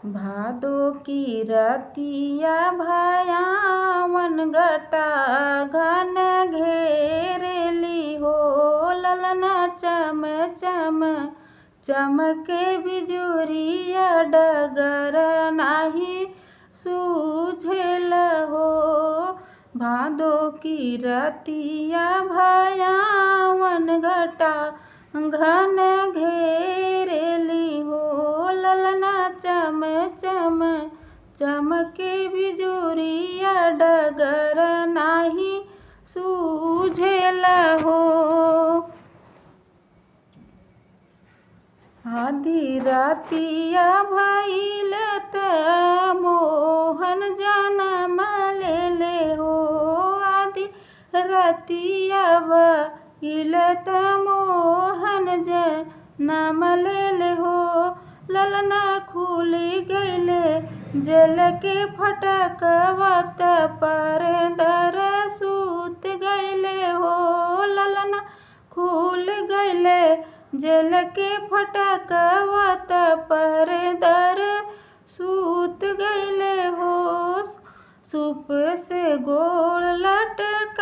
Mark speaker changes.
Speaker 1: भादो की रतिया भयावन घटा घन घेरेली हो। ललना चम चम चमके बिजुरिया डगर नाही सूझेल हो। भादो की रतिया भयावन घटा घन घेरेली हो। ललना चम चम चमके बिजुरिया डगर नाही सूझेल हो। आधी रातिया भइल त मोहन जनम लेले हो। आधी रातिया भइल त मोहन जनम लेले हो। ललना खुल गइले जेल के फटकवत पर दर सूत गइले हो। ललना खुल गइले जेल के फटकवत पर दर सूत गइले हो। सूप से गोड़ लटकावत